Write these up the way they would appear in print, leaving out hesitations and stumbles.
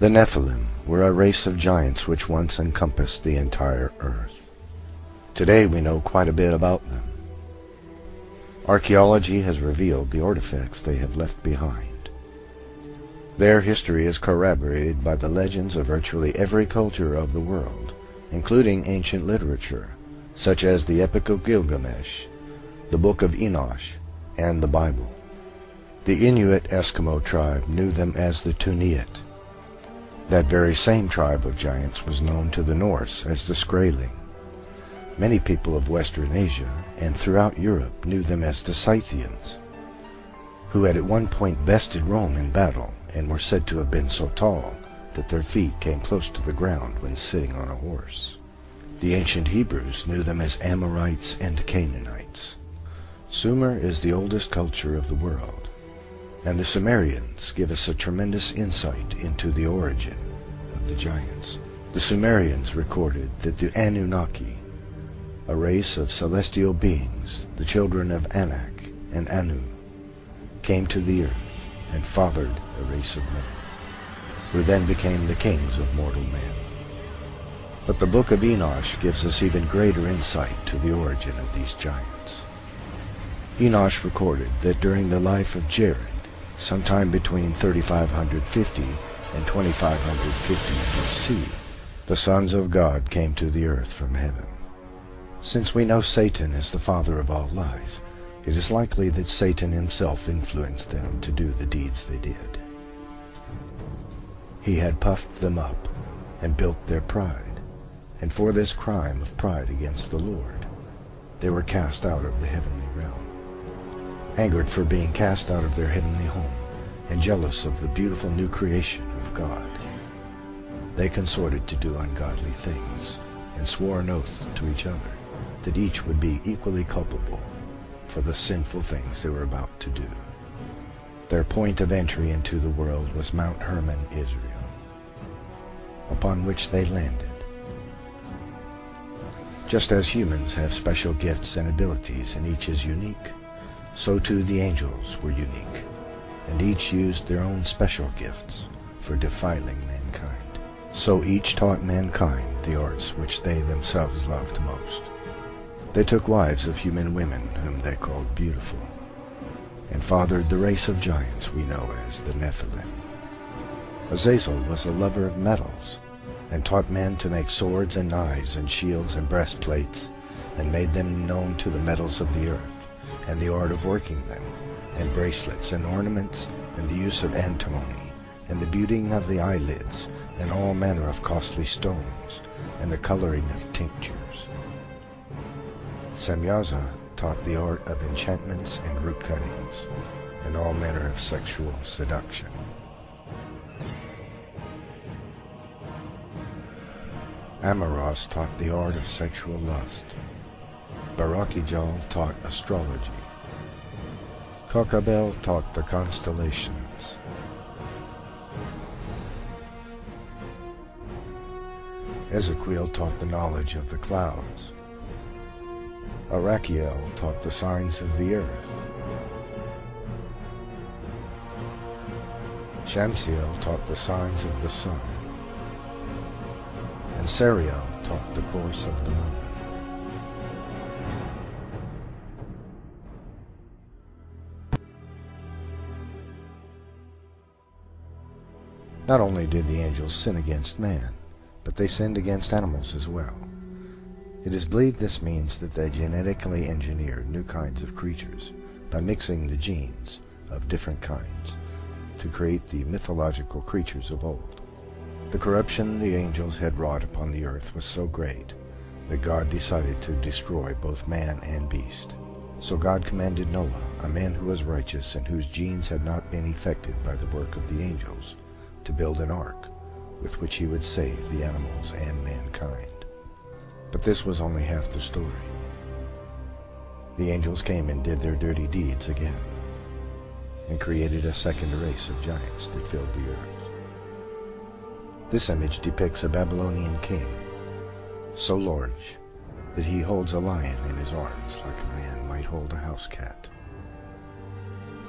The Nephilim were a race of giants which once encompassed the entire earth. Today we know quite a bit about them. Archaeology has revealed the artifacts they have left behind. Their history is corroborated by the legends of virtually every culture of the world, including ancient literature, such as the Epic of Gilgamesh, the Book of Enoch, and the Bible. The Inuit Eskimo tribe knew them as the Tuniat. That very same tribe of giants was known to the Norse as the Skraeling. Many people of Western Asia and throughout Europe knew them as the Scythians, who had at one point bested Rome in battle and were said to have been so tall that their feet came close to the ground when sitting on a horse. The ancient Hebrews knew them as Amorites and Canaanites. Sumer is the oldest culture of the world, and the Sumerians give us a tremendous insight into the origin of the giants. The Sumerians recorded that the Anunnaki, a race of celestial beings, the children of Anak and Anu, came to the earth and fathered a race of men, who then became the kings of mortal men. But the Book of Enoch gives us even greater insight to the origin of these giants. Enoch recorded that during the life of Jared, sometime between 3550 and 2550 BC, the sons of God came to the earth from heaven. Since we know Satan is the father of all lies, it is likely that Satan himself influenced them to do the deeds they did. He had puffed them up and built their pride, and for this crime of pride against the Lord, they were cast out of the heavenly realm. Angered for being cast out of their heavenly home, and jealous of the beautiful new creation of God, they consorted to do ungodly things, and swore an oath to each other that each would be equally culpable for the sinful things they were about to do. Their point of entry into the world was Mount Hermon, Israel, upon which they landed. Just as humans have special gifts and abilities and each is unique, so too the angels were unique, and each used their own special gifts for defiling mankind. So each taught mankind the arts which they themselves loved most. They took wives of human women whom they called beautiful, and fathered the race of giants we know as the Nephilim. Azazel was a lover of metals, and taught men to make swords and knives and shields and breastplates, and made them known to the metals of the earth, and the art of working them, and bracelets and ornaments, and the use of antimony, and the beautying of the eyelids, and all manner of costly stones, and the coloring of tinctures. Semyaza taught the art of enchantments and root cuttings, and all manner of sexual seduction. Amaros taught the art of sexual lust. Barakijal taught astrology. Kokabel taught the constellations. Ezekiel taught the knowledge of the clouds. Arachiel taught the signs of the earth. Shamsiel taught the signs of the sun. And Sariel taught the course of the moon. Not only did the angels sin against man, but they sinned against animals as well. It is believed this means that they genetically engineered new kinds of creatures by mixing the genes of different kinds to create the mythological creatures of old. The corruption the angels had wrought upon the earth was so great that God decided to destroy both man and beast. So God commanded Noah, a man who was righteous and whose genes had not been affected by the work of the angels, to build an ark with which he would save the animals and mankind. But this was only half the story. The angels came and did their dirty deeds again, and created a second race of giants that filled the earth. This image depicts a Babylonian king, so large that he holds a lion in his arms like a man might hold a house cat.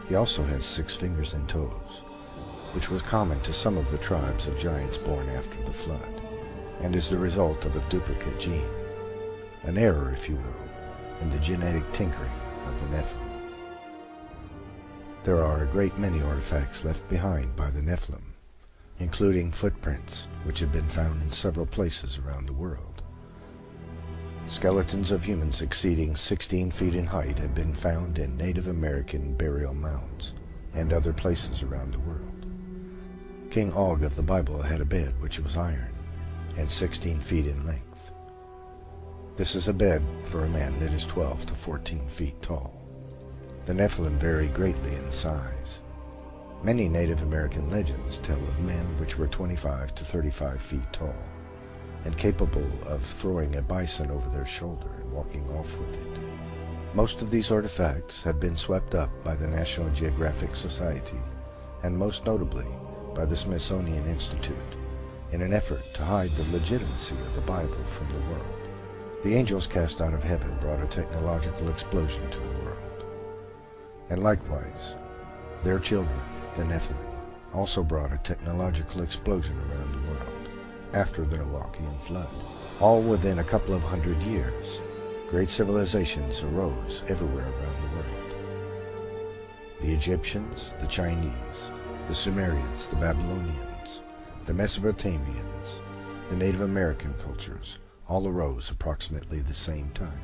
He also has 6 fingers and toes, which was common to some of the tribes of giants born after the flood, and is the result of a duplicate gene, an error, if you will, in the genetic tinkering of the Nephilim. There are a great many artifacts left behind by the Nephilim, including footprints, which have been found in several places around the world. Skeletons of humans exceeding 16 feet in height have been found in Native American burial mounds and other places around the world. King Og of the Bible had a bed which was iron and 16 feet in length. This is a bed for a man that is 12 to 14 feet tall. The Nephilim vary greatly in size. Many Native American legends tell of men which were 25 to 35 feet tall, and capable of throwing a bison over their shoulder and walking off with it. Most of these artifacts have been swept up by the National Geographic Society, and most notably by the Smithsonian Institute, in an effort to hide the legitimacy of the Bible from the world. The angels cast out of heaven brought a technological explosion to the world. And likewise, their children, the Nephilim, also brought a technological explosion around the world after the Noachian flood. All within a couple of hundred years, great civilizations arose everywhere around the world. The Egyptians, the Chinese, the Sumerians, the Babylonians, the Mesopotamians, the Native American cultures all arose approximately the same time.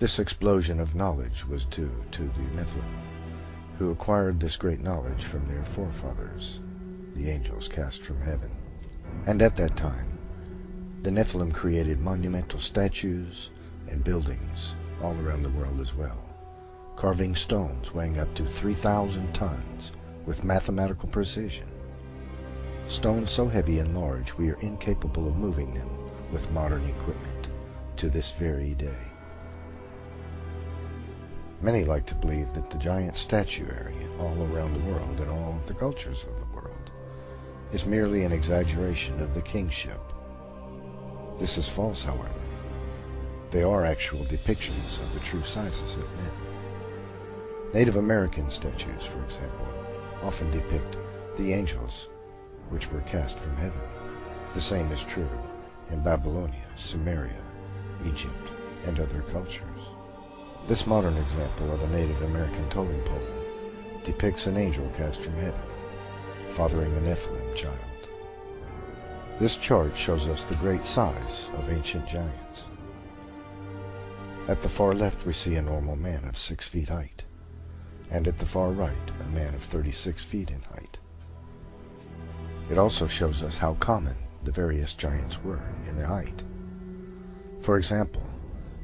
This explosion of knowledge was due to the Nephilim, who acquired this great knowledge from their forefathers, the angels cast from heaven. And at that time, the Nephilim created monumental statues and buildings all around the world as well, carving stones weighing up to 3,000 tons with mathematical precision. Stones so heavy and large we are incapable of moving them with modern equipment to this very day. Many like to believe that the giant statuary all around the world and all of the cultures of the world is merely an exaggeration of the kingship. This is false, however. They are actual depictions of the true sizes of men. Native American statues, for example, often depict the angels which were cast from heaven. The same is true in Babylonia, Sumeria, Egypt, and other cultures. This modern example of a Native American totem pole depicts an angel cast from heaven, fathering a Nephilim child. This chart shows us the great size of ancient giants. At the far left we see a normal man of 6 feet height, and at the far right a man of 36 feet in height. It also shows us how common the various giants were in their height. For example,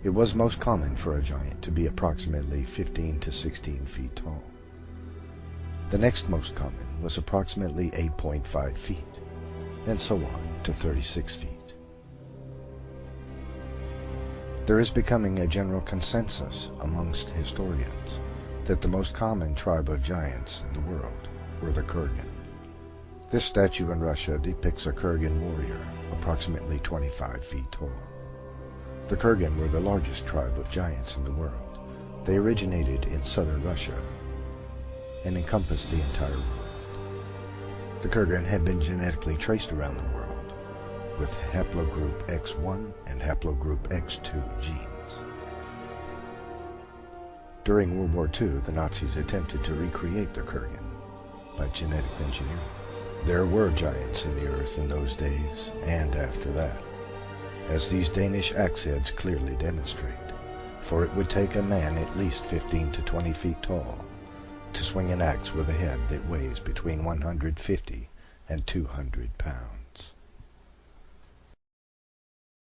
it was most common for a giant to be approximately 15 to 16 feet tall. The next most common was approximately 8.5 feet, and so on to 36 feet. There is becoming a general consensus amongst historians that the most common tribe of giants in the world were the Kurgan. This statue in Russia depicts a Kurgan warrior approximately 25 feet tall. The Kurgan were the largest tribe of giants in the world. They originated in southern Russia and encompassed the entire world. The Kurgan had been genetically traced around the world with haplogroup X1 and haplogroup X2 genes. During World War II, the Nazis attempted to recreate the Kurgan by genetic engineering. There were giants in the earth in those days and after that, as these Danish axe heads clearly demonstrate, for it would take a man at least 15 to 20 feet tall to swing an axe with a head that weighs between 150 and 200 pounds.